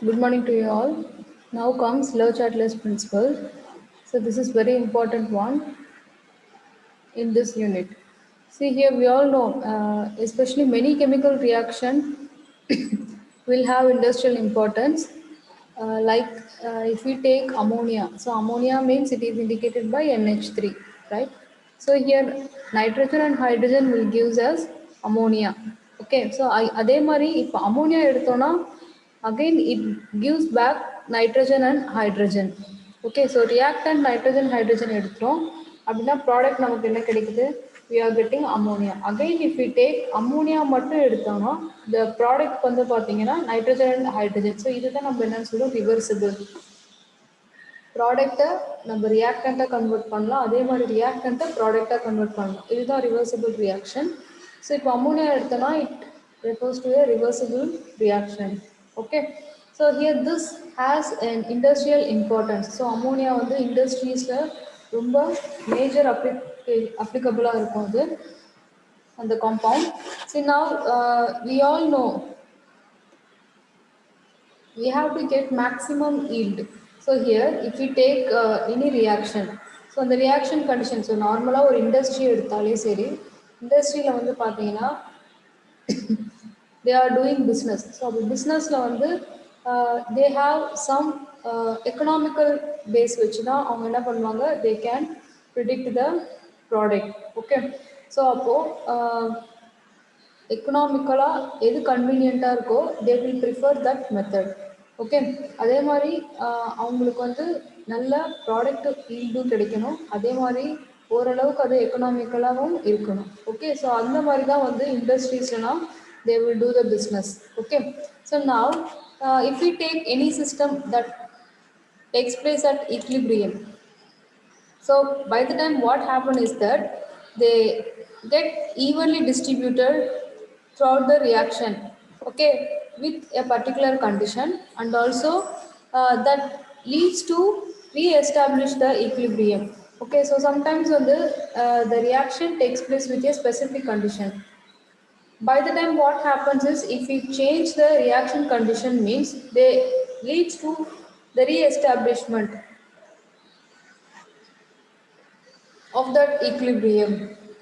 Good morning to you all. Now comes low Chatler's principle. So this is very important one in this unit. See here we all know, especially many chemical reaction will have industrial importance. Like if we take ammonia, so ammonia means it is indicated by NH3, right? So here nitrogen and hydrogen will gives us ammonia. Okay, so அதே மாதிரி இப்போ ammonia எடுத்தோம்னா again it gives back nitrogen and hydrogen. Okay, so reactant nitrogen hydrogen எடுத்துறோம் அப்படின்னா product நமக்கு என்ன கிடைக்குது, we are getting ammonia. Again if we take ammonia மட்டும் எடுத்தோம்னா the product வந்து பார்த்தீங்கன்னா nitrogen and hydrogen. ஸோ இதுதான் நம்ம என்னன்னு சொல்லுவோம் ரிவர்சிபிள். ப்ராடக்டை நம்ம ரியாக்டண்ட்டாக கன்வெர்ட் பண்ணலாம், அதே மாதிரி ரியாக்டண்ட்டை ப்ராடக்டாக கன்வெர்ட் பண்ணலாம். இதுதான் ரிவர்சிபிள் ரியாக்ஷன். ஸோ இப்போ அமோனியா எடுத்தோன்னா it refers to a reversible reaction. Okay, so here this has an industrial importance. So ammonia வந்து இண்டஸ்ட்ரீஸில் ரொம்ப மேஜர் அப்ளிகபிளாக இருக்கும் அது அந்த compound. See now we all know we have to get maximum yield. So here if we take any reaction, so அந்த reaction condition, so நார்மலாக ஒரு industry எடுத்தாலே சரி, இண்டஸ்ட்ரியில் வந்து பார்த்தீங்கன்னா they are doing business. So the businessல வந்து they have some economical base வச்சு தான் அவங்க என்ன பண்ணுவாங்க, they can predict the product. Okay, so அப்போது எக்கனாமிக்கலாக எது கன்வீனியண்ட்டாக இருக்கோ they will prefer that method. Okay, அதே மாதிரி அவங்களுக்கு வந்து நல்ல ப்ராடக்ட் ஈல்டும் கிடைக்கணும், அதே மாதிரி ஓரளவுக்கு அது எக்கனாமிக்கலாகவும் இருக்கணும். ஓகே, ஸோ அந்த மாதிரி தான் வந்து இண்டஸ்ட்ரீஸ்லாம் they will do the business. Okay, so now if we take any system that takes place at equilibrium, so by the time what happen is that they get evenly distributed throughout the reaction. Okay, with a particular condition, and also that leads to re-establish the equilibrium. Okay, so sometimes when the reaction takes place with a specific condition, by the time what happens is if we change the reaction condition means they leads to the re-establishment of that equilibrium.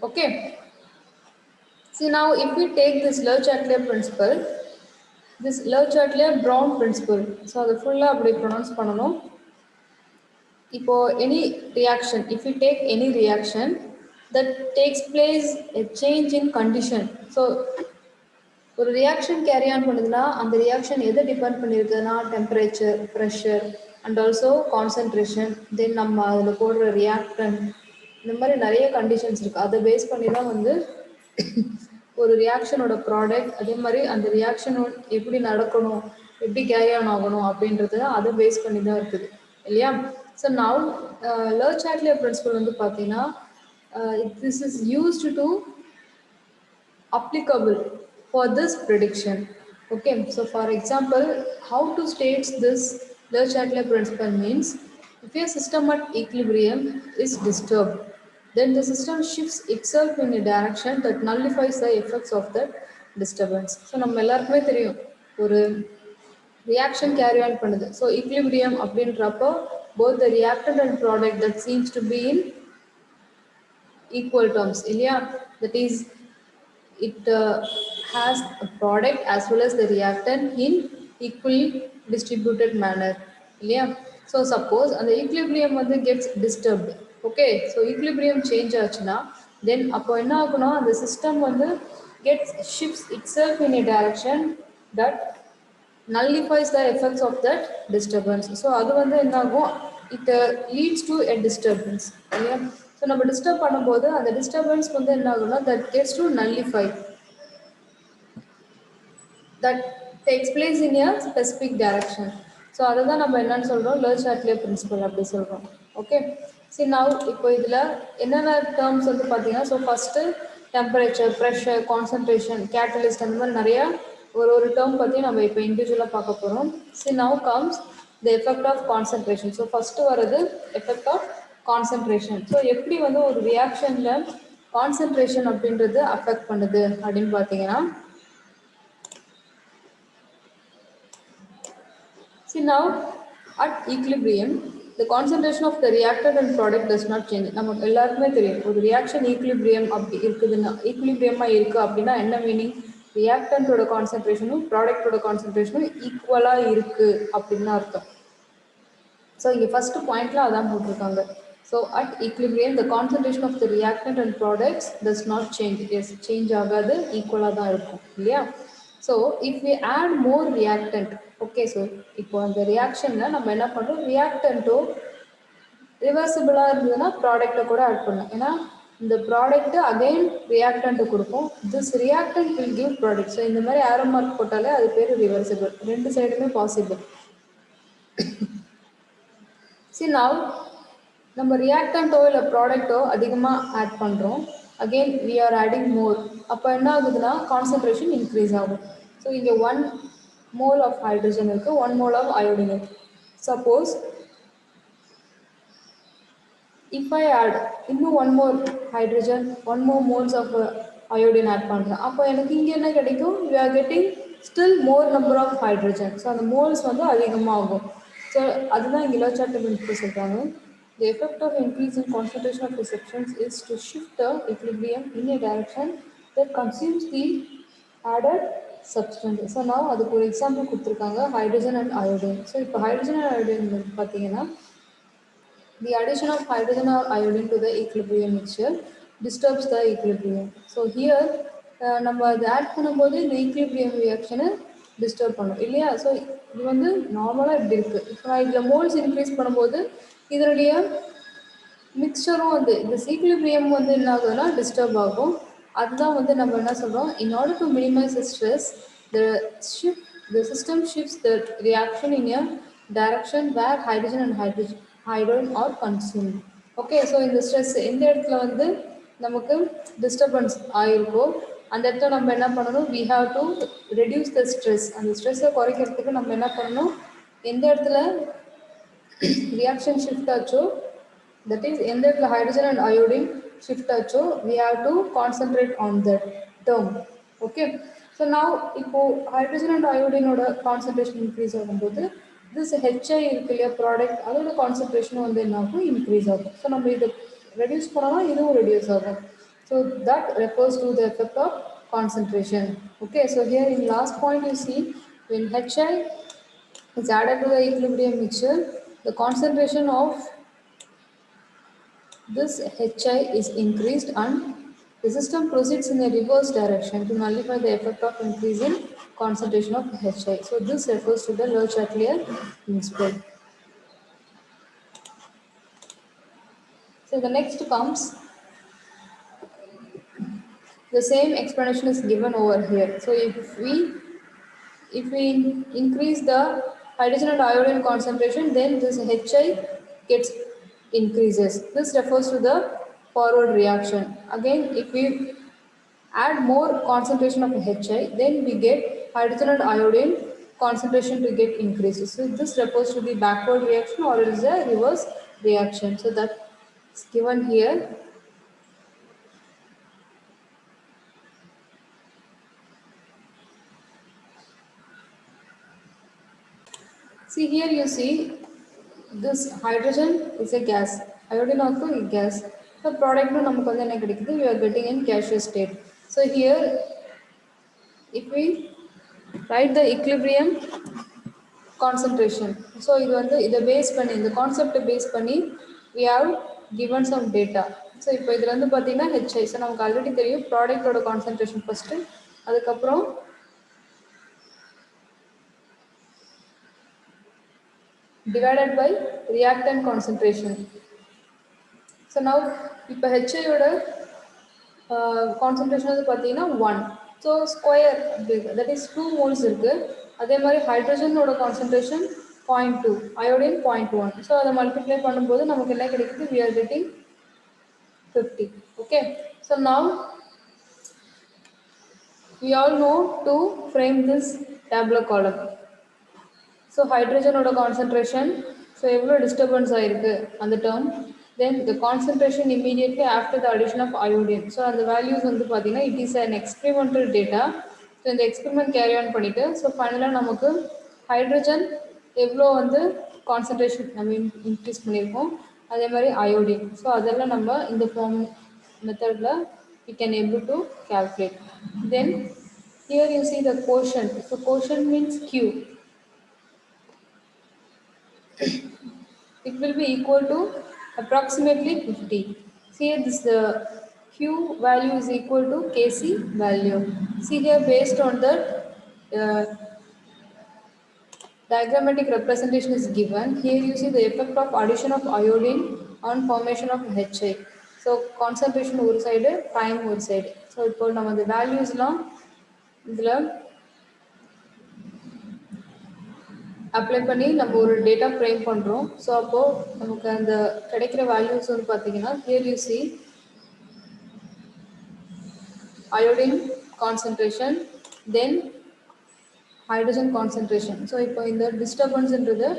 Okay, see now if we take this Le-Chatelier principle, this Le-Chatelier-Brown principle, so அதை ஃபுல்லாக அப்படி pronounce பண்ணணும். இப்போ any reaction, if we take any reaction that takes place a change in condition, so ஒரு reaction carry on பண்ணுதுன்னா அந்த reaction எதை depend பண்ணியிருக்குதுன்னா temperature, pressure and also concentration, then நம்ம அதில் போடுற ரியாக்டன், இந்த மாதிரி நிறைய கண்டிஷன்ஸ் இருக்குது. அதை பேஸ் பண்ணி தான் வந்து ஒரு ரியாக்ஷனோட ப்ராடக்ட், அதே மாதிரி அந்த ரியாக்ஷனோட எப்படி நடக்கணும், எப்படி கேரி ஆன் ஆகணும் அப்படின்றது அதை பேஸ் பண்ணி தான் இருக்குது இல்லையா. ஸோ நவ் Le-Chatelier பிரின்சிபல் வந்து பார்த்தீங்கன்னா this is used to applicable for this prediction. Okay, so for example, how to state this Le-Chatelier principle means if a system at equilibrium is disturbed, then the system shifts itself in a direction that nullifies the effects of that disturbance. So நம்ம எல்லாருக்குமே தெரியும் ஒரு reaction carry on பண்ணுது, so equilibrium அப்படின்றப்போ both the reactant and product that seems to be in equal terms இல்லையா, that is it has a product as well as the reactant in equally distributed manner இல்லையா. So suppose அந்த equilibrium வந்து gets disturbed. Okay, so equilibrium change ஆச்சுன்னா தென் அப்போ என்ன ஆகுனா அந்த system வந்து gets shifts itself in a direction that nullifies the effects of that disturbance. So அது வந்து என்ன ஆகும், it leads to a disturbance இல்லையா. ஸோ நம்ம டிஸ்டர்ப் பண்ணும்போது அந்த டிஸ்டர்பன்ஸ் வந்து என்ன ஆகும்னா that gets to nullify, that takes place in a specific direction. So அதை தான் நம்ம என்னன்னு சொல்கிறோம், Le-Chatelier பிரின்சிபல் அப்படி சொல்கிறோம். ஓகே, சரி நவ் இப்போ இதில் என்னென்ன டேர்ம்ஸ் வந்து பார்த்தீங்கன்னா, so first temperature, pressure, concentration, catalyst, அந்த மாதிரி நிறையா ஒரு டேர்ம் பற்றி நம்ம இப்போ இண்டிவிஜுவலாக பார்க்க போகிறோம். சரி now comes the effect of concentration. So first வர்றது எஃபெக்ட் ஆஃப் கான்சன்ட்ரேஷன். ஸோ எப்படி வந்து ஒரு ரியாக்ஷனில் கான்சன்ட்ரேஷன் அப்படின்றது அஃபெக்ட் பண்ணுது அப்படின்னு பார்த்தீங்கன்னா, See now, at equilibrium, the concentration of the reactant and product does not change. நமக்கு எல்லாருக்குமே தெரியும் ஒரு ரியாக்ஷன் ஈக்லிபிரியம் அப்படி இருக்குதுன்னா ஈக்லிபிரியமாக இருக்குது அப்படின்னா என்ன மீனிங் ரியாக்டன்ட்டோட கான்சன்ட்ரேஷனும் ப்ராடக்டோட கான்சன்ட்ரேஷனும் ஈக்குவலாக இருக்குது அப்படின்னு அர்த்தம். ஸோ இங்கே ஃபஸ்ட்டு பாயிண்டில் அதான் போட்டிருக்காங்க. So at equilibrium the concentration of the reactant and products does not change. Yes change ஆகாது, ஈக்குவலாக தான் இருக்கும் இல்லையா. So if we add more reactant, okay, so இப்போ அந்த ரியாக்ஷனில் நம்ம என்ன பண்ணுறோம், ரியாக்டன்ட்டோ ரிவர்சிபிளாக இருந்ததுன்னா ப்ராடக்டை கூட ஆட் பண்ணலாம். ஏன்னா இந்த ப்ராடக்ட்டு அகைன் ரியாக்டன்ட்டு கொடுப்போம், this reactant will give product. So இந்த மாதிரி ஆரோ மார்க் போட்டாலே அது பேர் ரிவர்சிபிள், ரெண்டு சைடுமே பாசிபிள். சி நவ் நம்ம ரியாக்டன்ட்டோ இல்லை ப்ராடக்ட்டோ அதிகமாக ஆட் பண்ணுறோம், again we are adding more. அப்போ என்ன ஆகுதுன்னா கான்சன்ட்ரேஷன் இன்க்ரீஸ் ஆகும். ஸோ இங்கே 1 mole ஆஃப் ஹைட்ரஜன் இருக்குது, 1 mole ஆஃப் அயோடின் இருக்குது. சப்போஸ் இஃப் ஐ ஆட் இன்னும் 1 more hydrogen 1 more moles of iodine add பண்ணுறேன், அப்போ எனக்கு இங்கே என்ன கிடைக்கும், we are getting still more number of hydrogen. So அந்த மோல்ஸ் வந்து அதிகமாகும். ஸோ அதுதான் இங்கே லோச்சார்ட் பிரின்சிபல் சொல்கிறாங்க. The effect of increasing concentration of the substance is to shift the equilibrium in a direction that consumes the added substance. So நான் அதுக்கு ஒரு example கொடுத்துருக்காங்க, ஹைட்ரஜன் அண்ட் அயோடின். ஸோ இப்போ ஹைட்ரஜன் அண்ட் அயோடின் பார்த்தீங்கன்னா the addition of hydrogen or iodine to the equilibrium mixture disturbs the equilibrium. So here நம்ம அதை add பண்ணும்போது இந்த ஈக்லிபிரியம் ரியாக்ஷனை டிஸ்டர்ப் பண்ணும் இல்லையா. ஸோ இது வந்து நார்மலாக இப்படி இருக்குது. இப்போ நான் இதில் மோல்ஸ் இன்க்ரீஸ் பண்ணும்போது இதனுடைய மிக்சரும் வந்து இந்த ஈக்லிபிரியம் வந்து என்ன ஆகுதுன்னா டிஸ்டர்ப் ஆகும். அதுதான் வந்து நம்ம என்ன சொல்கிறோம், in order to minimise the stress the system shifts the reaction in a direction where hydrogen and hydrogen are consumed. Okay, so இந்த ஸ்ட்ரெஸ் எந்த இடத்துல வந்து நமக்கு டிஸ்டர்பன்ஸ் ஆகிருக்கோ அந்த இடத்துல நம்ம என்ன பண்ணணும், we have to reduce the stress. அந்த ஸ்ட்ரெஸ்ஸை குறைக்கிறதுக்கு நம்ம என்ன பண்ணணும், எந்த இடத்துல ரியாக்ஷன் ஷிஃப்ட் ஆச்சோ, தட் இஸ் எந்த இடத்துல ஹைட்ரஜன் அண்ட் அயோடின் ஷிஃப்ட் ஆச்சோ, we have to concentrate on that term. Okay, so நான் இப்போது ஹைட்ரஜன் அண்ட் அயோடினோட கான்சன்ட்ரேஷன் இன்க்ரீஸ் ஆகும்போது திஸ் ஹெச்ஐ இருக்கு இல்லையா ப்ராடக்ட், அதோட கான்சன்ட்ரேஷனும் வந்து என்ன ஆகும், இன்க்ரீஸ் ஆகும். ஸோ நம்ம இதை ரெடியூஸ் பண்ணோம்னா இதுவும் ரெடியூஸ் ஆகும். So that refers to the effect of concentration. Okay, so here in last point you see when HI is added to the equilibrium mixture, the concentration of this HI is increased and the system proceeds in a reverse direction to nullify the effect of increase in concentration of HI. So this refers to the Le Chatelier principle. So the next comes, the same explanation is given over here. So if we increase the hydrogen and iodine concentration, then this HI gets increases. This refers to the forward reaction. Again, if we add more concentration of HI, then we get hydrogen and iodine concentration to get increases. So this refers to the backward reaction or it is a reverse reaction. So that's given here. See here you see this hydrogen is a gas, iodine also a gas. The product நமக்கு வந்து என்ன கிடைக்குது, we are getting in gaseous state. So here if we write the equilibrium concentration, so இது வந்து இதை base பண்ணி இந்த கான்செப்டை பேஸ் பண்ணி we have given some data. So இப்போ இதில் வந்து பார்த்தீங்கன்னா HI, ஸோ நமக்கு ஆல்ரெடி தெரியும் ப்ராடக்டோட கான்சன்ட்ரேஷன் ஃபஸ்ட்டு, அதுக்கப்புறம் divided by reactant concentration. So now இப்போ HIயோட கான்சன்ட்ரேஷன் வந்து பார்த்தீங்கன்னா 1, so square that is 2 moles இருக்குது. அதே மாதிரி ஹைட்ரஜனோட கான்சன்ட்ரேஷன் 0.2, அயோடின் 0.1. ஸோ அதை மல்டிப்ளை பண்ணும்போது நமக்கு என்ன கிடைக்குது, we are getting 50. Okay, so now we all know to frame this tabular column. So hydrogen oda concentration, so evlo disturbance ஆயிருக்கு அந்த term, then the concentration immediately after the addition of iodine. So அந்த values வந்து பாத்தீங்கன்னா it is an experimental data. So இந்த experiment carry on பண்ணிட்டு, so finally நமக்கு hydrogen எவ்வளோ வந்து கான்சன்ட்ரேஷன் நம்ம இன்க்ரீஸ் பண்ணியிருக்கோம், அதே மாதிரி அயோடின். ஸோ அதெல்லாம் நம்ம இந்த ஃபார்ம் மெத்தடில் we can able to calculate. Then here you see the quotient. So quotient means Q. It will be equal to approximately 50. See here this Q value is equal to Kc value. See here based on the uh, diagrammatic representation is given. Here you see the effect of addition of iodine on formation of HI. So concentration ஒரு side, time ஒரு side. So இப்போ நம்ம இந்த valuesலாம் இதில் apply பண்ணி நம்ம ஒரு data frame பண்ணுறோம். ஸோ அப்போது நமக்கு அந்த கிடைக்கிற வேல்யூஸ் வந்து பார்த்தீங்கன்னா here you see iodine concentration, then hydrogen concentration. So இப்போ இந்த disturbanceன்றது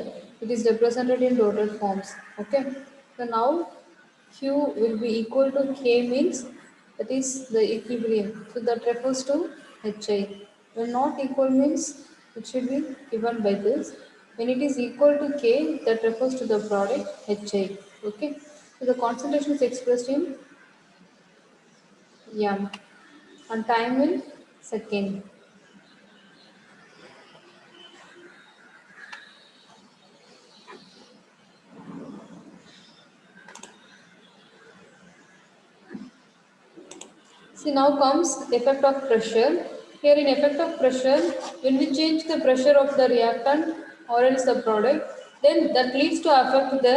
it is represented in total forms. Okay. So now Q will be equal to K means that is the equilibrium. So that refers to HI. When not equal means it should be given by this. When it is equal to K, that refers to the product HI. Okay. So the concentration is expressed in M and time in second. See now comes effect of pressure. Here in effect of pressure, when we change the pressure of the reactant or else the product, then that leads to affect the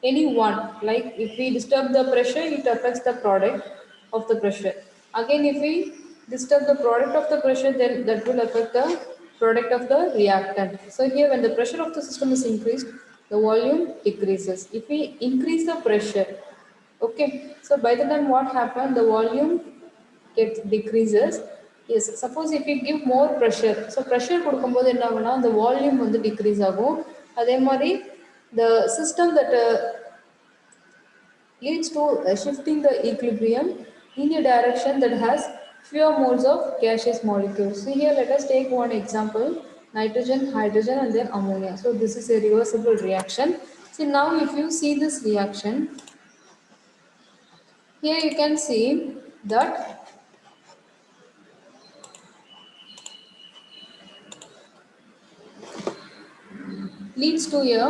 any one. Like if we disturb the pressure, it affects the product of the pressure. Again, if we disturb the product of the pressure, then that will affect the product of the reactant. So here when the pressure of the system is increased, the volume decreases. If we increase the pressure, okay, so by the time what happened, the volume gets decreases. Yes, suppose if you give more pressure, so pressure கொடுக்கும்போது என்ன ஆகும்னா the volume வந்து decrease ஆகும். அதே மாதிரி the system that leads to shifting the equilibrium in a direction that has fewer moles of gaseous molecules. So here let us take one example, nitrogen, hydrogen and then ammonia. So this is a reversible reaction. So now if you see this reaction, here you can see that leads to a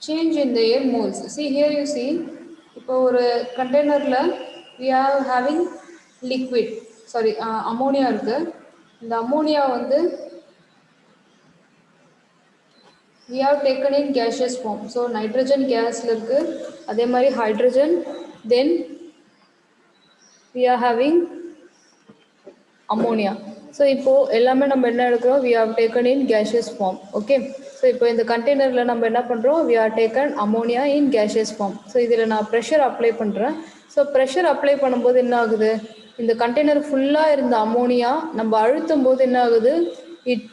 change in the air moles. See here you see, இப்போ ஒரு கண்டெய்னரில் we are having liquid, sorry ammonia இருக்கு. இந்த ammonia வந்து we have taken in gaseous form. So nitrogen gasல இருக்கு, அதே மாதிரி hydrogen, then we are having ammonia. So இப்போது எல்லாமே நம்ம என்ன எடுக்கிறோம், we have taken in gaseous form. Okay, so இப்போ இந்த கண்டெய்னரில் நம்ம என்ன பண்ணுறோம், we are taken ammonia in gaseous form. So இதில் நான் ப்ரெஷர் அப்ளை பண்ணுறேன். ஸோ ப்ரெஷர் அப்ளை பண்ணும்போது என்ன ஆகுது, இந்த கண்டெய்னர் ஃபுல்லாக இருந்த அமோனியா நம்ம அழுத்தும் போது என்ன ஆகுது, it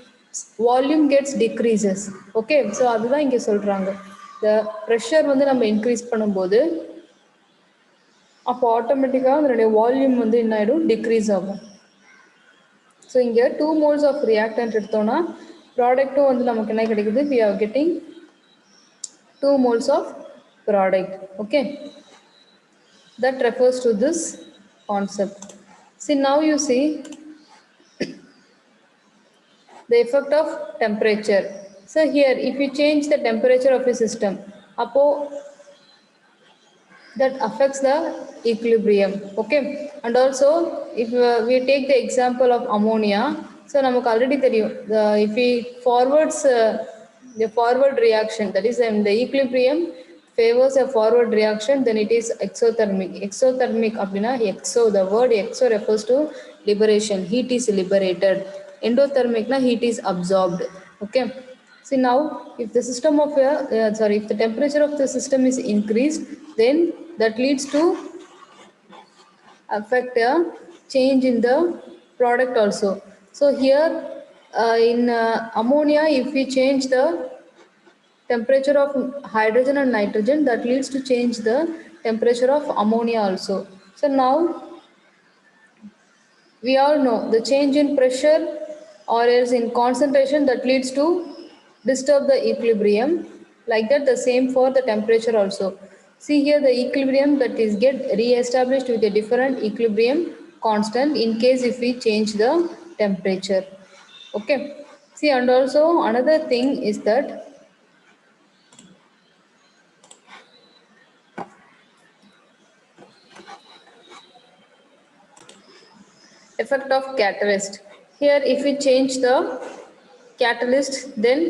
volume gets decreases. Okay, so அதுதான் இங்கே சொல்கிறாங்க. இந்த ப்ரெஷர் வந்து நம்ம இன்க்ரீஸ் பண்ணும்போது அப்போ ஆட்டோமேட்டிக்காக அதனுடைய வால்யூம் வந்து என்ன ஆகிடும், டிக்ரீஸ் ஆகும். ஸோ இங்கே 2 moles ஆஃப் ரியாக்டன்ட் எடுத்தோன்னா ப்ராடக்ட்டும் வந்து நமக்கு என்ன கிடைக்குது, we are getting 2 moles of product. Okay, that refers to this concept. See now you see the effect of temperature. So here if you change the temperature of a system, அப்போ that affects the equilibrium. Okay, and also if we take the example of ammonia, so நமக்கு already தெரியும், if we forwards the forward reaction, that is the equilibrium favors a forward reaction, then it is exothermic. Exothermic அப்படின்னா exo, the word exo refers to liberation, heat is liberated. Endothermic na heat is absorbed. Okay, see now if the system of if the temperature of the system is increased, then that leads to affect a change in the product also. So here in ammonia, if we change the temperature of hydrogen and nitrogen, that leads to change the temperature of ammonia also. So now We all know the change in pressure or else in concentration that leads to disturb the equilibrium. Like that the same for the temperature also. See here the equilibrium that is get re-established with a different equilibrium constant in case if we change the temperature. Okay. See, and also another thing is that effect of catalyst. Here if we change the catalyst, then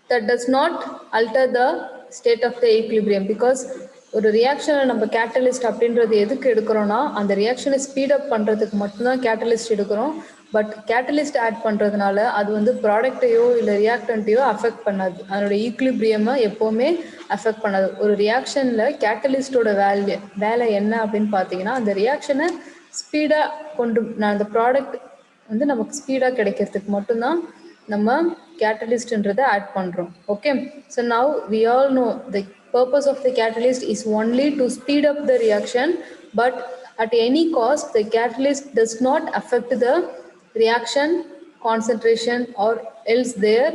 that does not alter the state of the equilibrium, because ஒரு ரியாக்ஷனை நம்ம catalyst அப்படின்றது எதுக்கு எடுக்கிறோன்னா அந்த ரியாக்ஷனை speed up பண்ணுறதுக்கு மட்டும்தான் catalyst எடுக்கிறோம். பட் கேட்டலிஸ்ட் ஆட் பண்ணுறதுனால அது வந்து ப்ராடக்டையோ இல்லை ரியாக்டன்ட்டையோ அஃபெக்ட் பண்ணாது, அதனோட ஈக்லிபிரியமை எப்போவுமே அஃபெக்ட் பண்ணாது. ஒரு ரியாக்ஷனில் கேட்டலிஸ்டோட வேலை என்ன அப்படின்னு பார்த்தீங்கன்னா அந்த ரியாக்ஷனை ஸ்பீடாக நான் அந்த ப்ராடக்ட் வந்து நமக்கு ஸ்பீடாக கிடைக்கிறதுக்கு மட்டும்தான் நம்ம கேட்டலிஸ்ட்ன்றதை ஆட் பண்ணுறோம். Okay. So now we all know the purpose of the catalyst is only to speed up the reaction, but at any cost the catalyst does not affect the reaction concentration or else their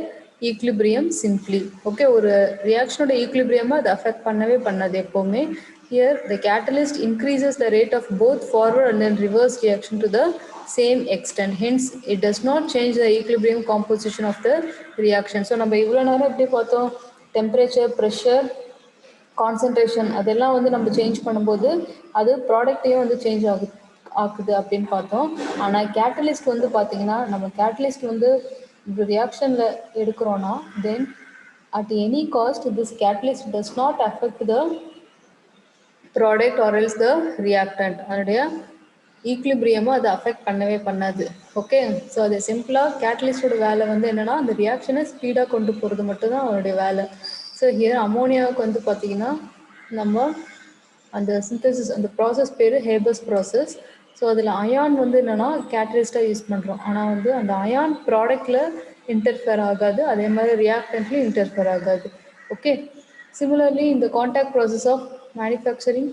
equilibrium simply. Okay, ஒரு ரியாக்ஷனோட ஈக்லிபிரியமாக அது affect பண்ணவே பண்ணாது எப்போவுமே. Here the catalyst increases the rate of both forward and then reverse reaction to the same extent, hence it does not change the equilibrium composition of the reaction. So நம்ம இவ்வளோ நேரம் எப்படி பார்த்தோம், டெம்பரேச்சர், ப்ரெஷர், கான்சன்ட்ரேஷன் அதெல்லாம் வந்து நம்ம change பண்ணும்போது அது ப்ராடக்டையும் வந்து சேஞ்ச் ஆகுது அப்படின்னு பார்த்தோம். ஆனால் கேட்டலிஸ்ட் வந்து பார்த்தீங்கன்னா நம்ம கேட்டலிஸ்ட் வந்து ஒரு ரியாக்ஷனில் எடுக்கிறோன்னா then at any cost this catalyst does not affect the product or else the reactant, அதனுடைய ஈக்லிபிரியமாக அதை அஃபெக்ட் பண்ணவே பண்ணாது. ஓகே. ஸோ அது சிம்பிளாக கேட்டலிஸ்டோட வேலை வந்து என்னென்னா அந்த ரியாக்ஷனை ஸ்பீடாக கொண்டு போகிறது மட்டும்தான் அவனுடைய வேலை. ஸோ ஹியர் அமோனியாவுக்கு வந்து பார்த்திங்கன்னா நம்ம அந்த சிந்தசிஸ் அந்த ப்ராசஸ் பேர் ஹேபஸ் ப்ராசஸ். ஸோ அதில் அயான் வந்து என்னென்னா கேட்டலிஸ்ட்டாக யூஸ் பண்ணுறோம், ஆனால் வந்து அந்த அயான் ப்ராடக்டில் இன்டர்ஃபேர் ஆகாது, அதே மாதிரி ரியாக்டன்ட்லேயும் இன்டர்ஃபேர் ஆகாது. ஓகே. சிமிலர்லி இந்த contact process of manufacturing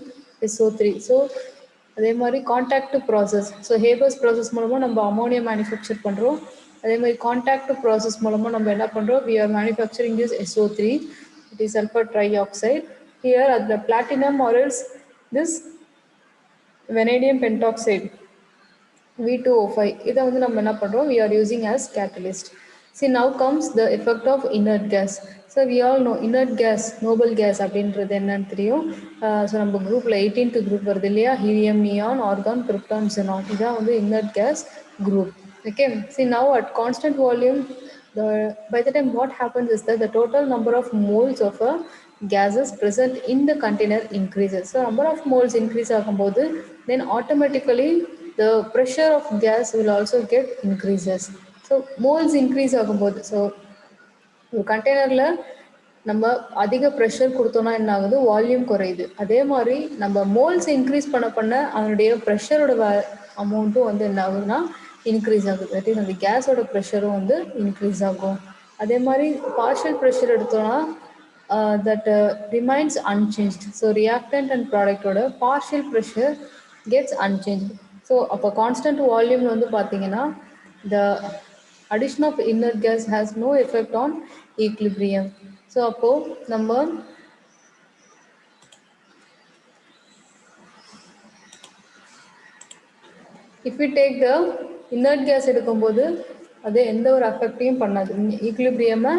SO3. So அதே மாதிரி contact process, so Haber's process மூலமாக நம்ம அமோனியா மேனுஃபேக்சர் பண்ணுறோம். அதே மாதிரி காண்டாக்ட் ப்ராசஸ் மூலமாக நம்ம என்ன பண்ணுறோம், we are manufacturing this SO3, it is sulfur trioxide. Here அதில் platinum or else this vanadium pentoxide V2O5 இதை வந்து நம்ம என்ன பண்ணுறோம், we are using as catalyst. See, now comes the effect of inert gas. So we all know inert gas, noble gas அப்படின்றது என்னன்னு தெரியும். So நம்ம குரூப்பில் 18th குரூப் வருது இல்லையா, helium, neon, argon, krypton, xenon, இதான் வந்து inert gas group. Okay. See, now at constant volume, by the time what happens is that the total number of moles of a gases present in the container increases. So number of moles increase ஆகும்போது then automatically the pressure of gas will also get increases. So moles increase ஆகும்போது, so ஒரு கண்டெய்னரில் நம்ம அதிக pressure கொடுத்தோன்னா என்ன ஆகுது, volume குறையுது. அதே மாதிரி நம்ம மோல்ஸ் இன்க்ரீஸ் பண்ண அதனுடைய ப்ரெஷரோட அமௌண்ட்டும் வந்து என்ன ஆகுதுன்னா இன்க்ரீஸ் ஆகுது. தட் இஸ் அந்த கேஸோட ப்ரெஷரும் வந்து இன்க்ரீஸ் ஆகும். அதே மாதிரி பார்ஷியல் ப்ரெஷர் எடுத்தோன்னா that remains unchanged. So reactant and ப்ராடக்டோட partial pressure gets unchanged. So அப்போ கான்ஸ்டன்ட் வால்யூம் வந்து பார்த்தீங்கன்னா the addition of inert gas has no effect on equilibrium. So அப்போ நம்ம if we take the inert gas எடுக்கும்போது அது எந்த ஒரு அஃபெக்டையும் பண்ணாது, ஈக்லிபிரியமை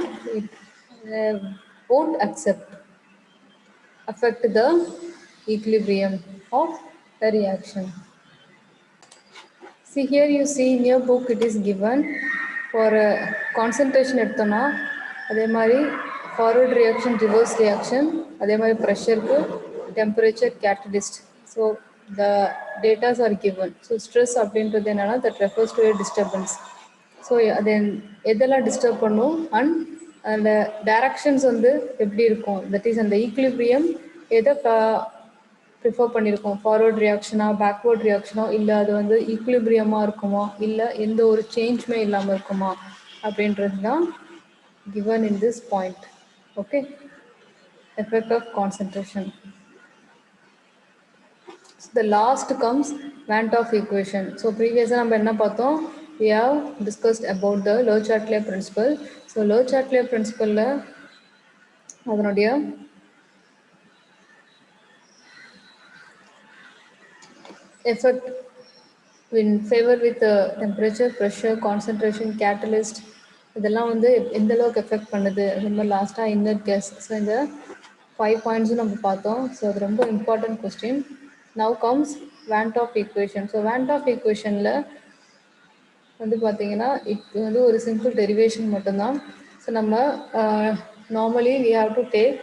won't affect the equilibrium of the reaction. See, here you see in your book it is given for concentration எடுத்தோன்னா அதே மாதிரி ஃபார்வர்ட் ரியாக்ஷன், ரிவர்ஸ் ரியாக்ஷன், அதே மாதிரி ப்ரெஷருக்கு, temperature, catalyst. So the datas are given. So stress அப்படின்றது என்னென்னா that refers to a disturbance. So அது எதெல்லாம் டிஸ்டர்ப் பண்ணும் அண்ட் அந்த டைரக்ஷன்ஸ் வந்து எப்படி இருக்கும், தட் இஸ் அந்த ஈக்லிபிரியம் எதை ப்ரிஃபர் பண்ணியிருக்கோம், ஃபார்வர்ட் ரியாக்ஷனா, பேக்வர்ட் ரியாக்ஷனோ, இல்லை அது வந்து ஈக்லிபிரியமாக இருக்குமா, இல்லை எந்த ஒரு சேஞ்சுமே இல்லாமல் இருக்குமா அப்படின்றது தான் given in this point. Okay. Effect of concentration. The last comes Van 't Hoff equation. So previous நம்ம என்ன பார்த்தோம்? We have discussed about the Le-Chatelier principle. So Le-Chatelier principle அதனுடைய effect in favor with temperature, pressure, concentration, catalyst இதெல்லாம் வந்து எந்த அளவுக்கு effect பண்ணுது அது மாதிரி லாஸ்ட்டாக இன்னர் கேஸ். ஸோ இந்த 5 பாயிண்ட்ஸும் நம்ம பார்த்தோம். ஸோ அது ரொம்ப important question. Now comes Van 't Hoff equation. So Van 't Hoff equationல வந்து பார்த்தீங்கன்னா இது வந்து ஒரு சிம்பிள் டெரிவேஷன் மட்டும்தான். ஸோ நம்ம normally we have to take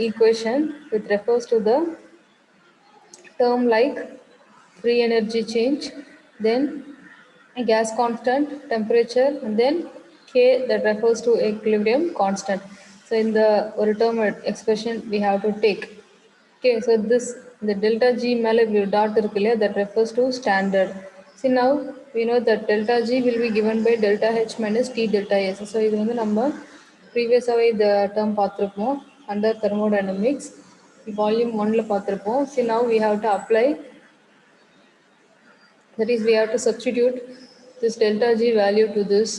equation with refers to the term like free energy change, then gas constant, temperature, and then K that refers to equilibrium constant. So in the ஒரு term expression we have to take. Okay, so this the delta G மேலே dot இருக்கு இல்லையா, that refers to standard. See now we know that delta G will be given by delta H minus T delta S. So இது வந்து நம்ம ப்ரீவியஸாகவே இந்த term பார்த்துருப்போம் under thermodynamics volume 1ல பார்த்துருப்போம். See now we have to apply, that is we have to substitute this delta G value to this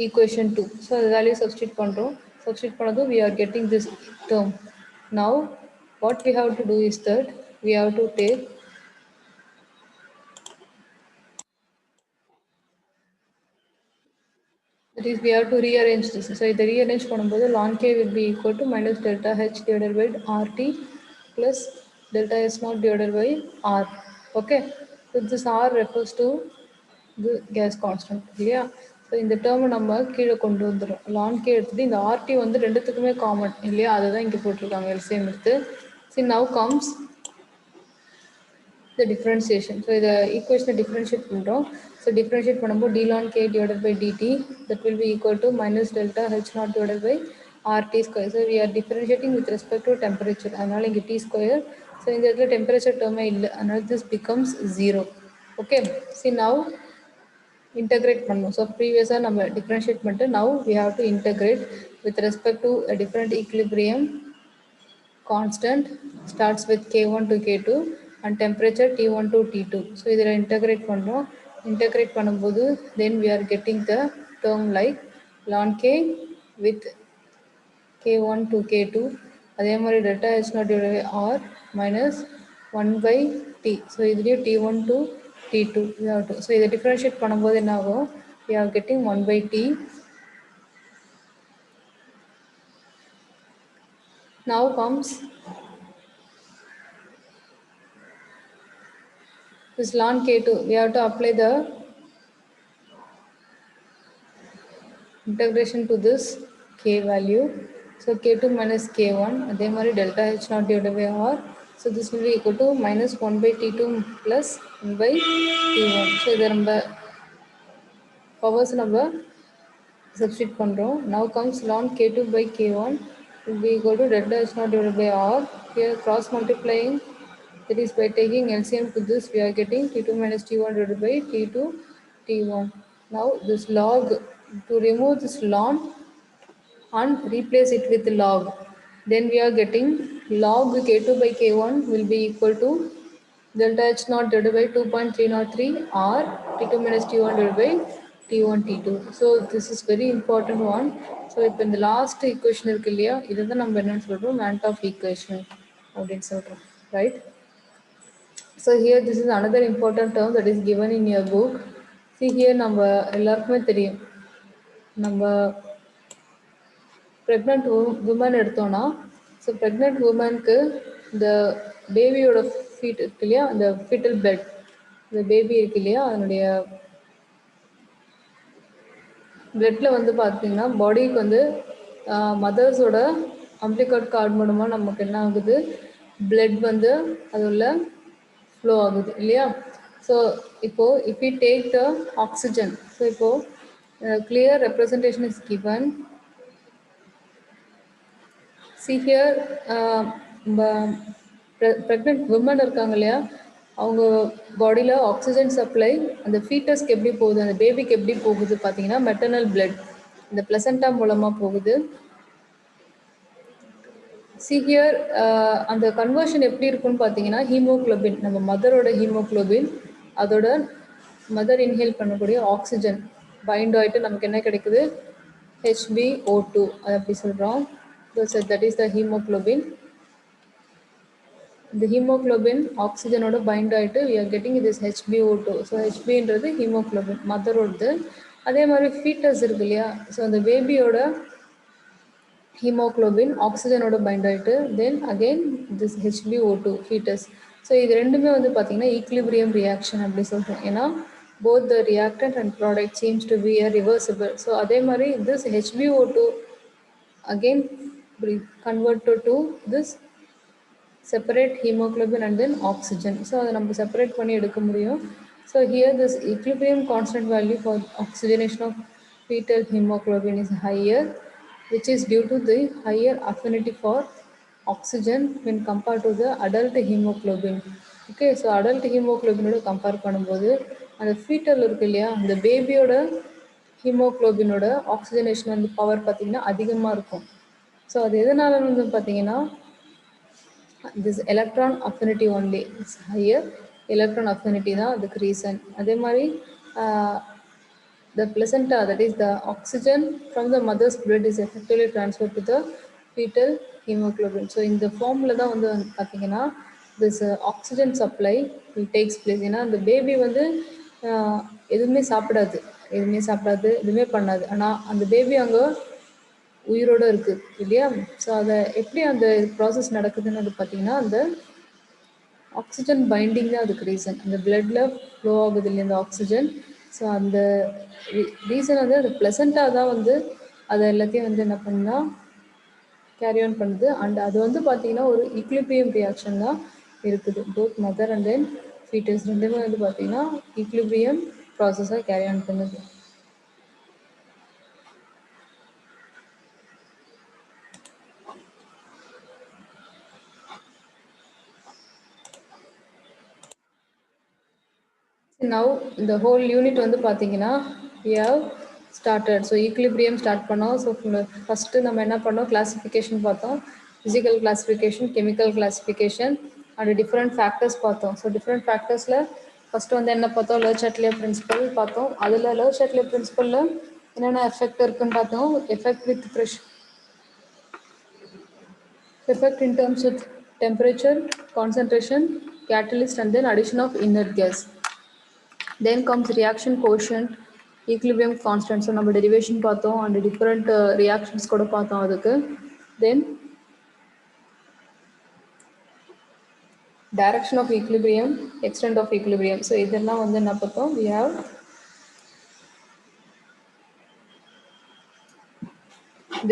equation 2. So the value substitute பண்ணுறோம். Substitute பண்ணதும் we are getting this term. Now what we have to do is that we have to take, that is we have to rearrange this. So இதை rearrange பண்ணும்போது ln K will be equal to minus delta H divided by RT plus delta S naught divided by R. Okay, so this R refers to the gas constant இல்லையா. So இந்த டேர்மை நம்ம கீழே கொண்டு வந்துடும். ln K எடுத்துகிட்டு இந்த RT வந்து ரெண்டுத்துக்குமே காமன் இல்லையா, அதை தான் இங்கே போட்டிருக்காங்க எல்சிஎம் எடுத்து. See now comes the differentiation. So the equation differentiate பண்ணுறோம். So differentiate பண்ணும்போது d ln K divided by dt that will be equal to minus delta H naught divided by RT square. So we are differentiating with respect to temperature. அதனால இங்கே T square. So இந்த இடத்துல temperature term இல்லை, அதனால this becomes 0. Okay, see now integrate பண்ணும். So previously நம்ம differentiate பண்ணிட்டு now we have to integrate with respect to a different equilibrium constant starts with K1 to K2 and temperature T1 to T2. So இதில் integrate பண்ணுறோம். integrate பண்ணும்போது then we are getting the term like ln K with K1 to K2 அதே மாதிரி delta H naught divided by R minus 1 by T. So இதுலேயும் T1 to T2. So இதை differentiate பண்ணும்போது என்ன ஆகும், we are getting 1 by T. Now comes this ln K2. We have to apply the integration to this K value. So K2 minus K1 அதே மாதிரி delta H naught divided by R. So this will be equal to minus 1 by T2 plus 1 by T1. So இதை நம்ம powers நம்ம substitute பண்ணுறோம். Now comes ln K2 by K1 will be equal to delta H naught divided by R. Here cross multiplying, that is by taking LCM to this we are getting T2 minus T1 divided by T2 T1. Now this log, to remove this ln and replace it with log, then we are getting log K2 by K1 will be equal to delta H naught divided by 2.303 R T2 minus T1 divided by T1 T2. So this is very important one. So இப்போ இந்த last equation இருக்கு இல்லையா, இதை தான் நம்ம என்னன்னு சொல்கிறோம் Van 't Hoff equation அப்படின்னு சொல்கிறோம், right? So here this is another important term that is given in your book. See here நம்ம எல்லாருக்குமே தெரியும், நம்ம ப்ரெக்னென்ட் உமன் எடுத்தோன்னா, ஸோ ப்ரெக்னென்ட் உமனுக்கு இந்த பேபியோட ஃபீட் இருக்கு இல்லையா, அந்த ஃபீட்டல் பெட், இந்த பேபி இருக்கு இல்லையா, அதனுடைய பிளட்டில் வந்து பார்த்தீங்கன்னா பாடிக்கு வந்து மதர்ஸோட அம்பிளிகட் கார்டு மூலமாக நமக்கு என்ன ஆகுது, பிளட் வந்து அது உள்ள ஃப்ளோ ஆகுது இல்லையா. ஸோ இப்போது if you take the oxygen, so இப்போது clear representation is given. See here pregnant women இருக்காங்க இல்லையா, அவங்க பாடியில் ஆக்சிஜன் சப்ளை அந்த ஃபீட்டஸ்க்கு எப்படி போகுது, அந்த பேபிக்கு எப்படி போகுது பார்த்தீங்கன்னா மெட்டர்னல் பிளட் இந்த பிளசண்டா மூலமாக போகுது. see here அந்த கன்வர்ஷன் எப்படி இருக்குன்னு பார்த்தீங்கன்னா ஹீமோகுளோபின் நம்ம மதரோட ஹீமோகுளோபின் அதோட மதர் இன்ஹேல் பண்ணக்கூடிய ஆக்சிஜன் பைண்ட் ஆகிட்டு நமக்கு என்ன கிடைக்குது HbO2 அது அப்படி சொல்கிறோம். That is the hemoglobin. இந்த ஹீமோகுளோபின் ஆக்சிஜனோட பைண்ட் ஆகிட்டு we are getting this HbO2. So ஹெச்பின்றது ஹீமோகுளோபின் மதரோடது. அதே மாதிரி ஃபீட்டஸ் இருக்கு இல்லையா, ஸோ அந்த பேபியோட ஹீமோகுளோபின் ஆக்சிஜனோட பைண்ட் ஆகிட்டு then again this HbO2 foetus. So இது ரெண்டுமே வந்து பார்த்திங்கன்னா ஈக்லிபிரியம் ரியாக்ஷன் அப்படி சொல்கிறோம். ஏன்னா both the reactant and product seems to be a reversible. So அதே மாதிரி this HbO2 again converted to this separate hemoglobin and then oxygen. So அதை நம்ம செப்பரேட் பண்ணி எடுக்க முடியும். So here this equilibrium constant value for oxygenation of fetal hemoglobin is higher, which is due to the higher affinity for oxygen when compared to the adult hemoglobin. Okay, so adult hemoglobinoட compare பண்ணும்போது அந்த foetal இருக்கு இல்லையா, அந்த பேபியோட ஹீமோக்ளோபினோட oxygenation வந்து power பார்த்திங்கன்னா அதிகமாக இருக்கும். ஸோ அது எதனால வந்து பார்த்திங்கன்னா this electron affinity only, it's higher electron affinity தான் அதுக்கு ரீசன். அதே மாதிரி the placenta, that is the oxygen from the mother's blood is effectively transferred to the fetal hemoglobin. So இந்த ஃபார்மில் தான் வந்து பார்த்திங்கன்னா this oxygen supply will takes place. ஏன்னா அந்த பேபி வந்து எதுவுமே சாப்பிடாது எதுவுமே பண்ணாது, ஆனால் அந்த பேபி அங்கே உயிரோடு இருக்குது இல்லையா. ஸோ அதை எப்படி அந்த ப்ராசஸ் நடக்குதுன்னு அது பார்த்திங்கன்னா அந்த ஆக்சிஜன் பைண்டிங் தான் அதுக்கு ரீசன். அந்த பிளட்டில் ஃப்ளோ ஆகுது இல்லையா அந்த ஆக்சிஜன். ஸோ அந்த ரீசன் வந்து அது ப்ளசண்ட்டாக தான் வந்து அதை எல்லாத்தையும் வந்து என்ன பண்ணால் கேரி ஆன் பண்ணுது. அண்ட் அது வந்து பார்த்திங்கன்னா ஒரு ஈக்லிபிரியம் ரியாக்ஷன் தான் இருக்குது. Both mother and then foetus ரெண்டுமே வந்து பார்த்திங்கன்னா ஈக்லிபிரியம் ப்ராசஸாக கேரி ஆன் பண்ணுது. Now the whole unit வந்து பார்த்தீங்கன்னா we have started. So equilibrium start பண்ணோம். ஸோ ஃபஸ்ட்டு நம்ம என்ன பண்ணோம், கிளாஸிஃபிகேஷன் பார்த்தோம், physical classification, chemical classification and different factors பார்த்தோம். ஸோ டிஃப்ரெண்ட் ஃபேக்டர்ஸில் ஃபஸ்ட்டு வந்து என்ன பார்த்தோம், லெர்ச்-சாட்லியர் பிரின்சிபல் பார்த்தோம். அதில் லெர்ச்-சாட்லியர் பிரின்சிபலில் என்னென்ன எஃபெக்ட் இருக்குன்னு பார்த்தோம். Effect with pressure, effect in terms with temperature, concentration, catalyst and then addition of inert gas. Then comes reaction quotient, equilibrium constant. So நம்ம derivation பார்த்தோம் and different reactions கூட பார்த்தோம் அதுக்கு. Then direction of equilibrium, extent of equilibrium. So இதெல்லாம் வந்து என்ன பார்த்தோம், we have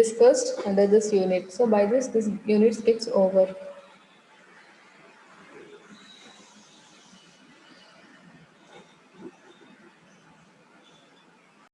discussed under this unit. So by this unit gets over.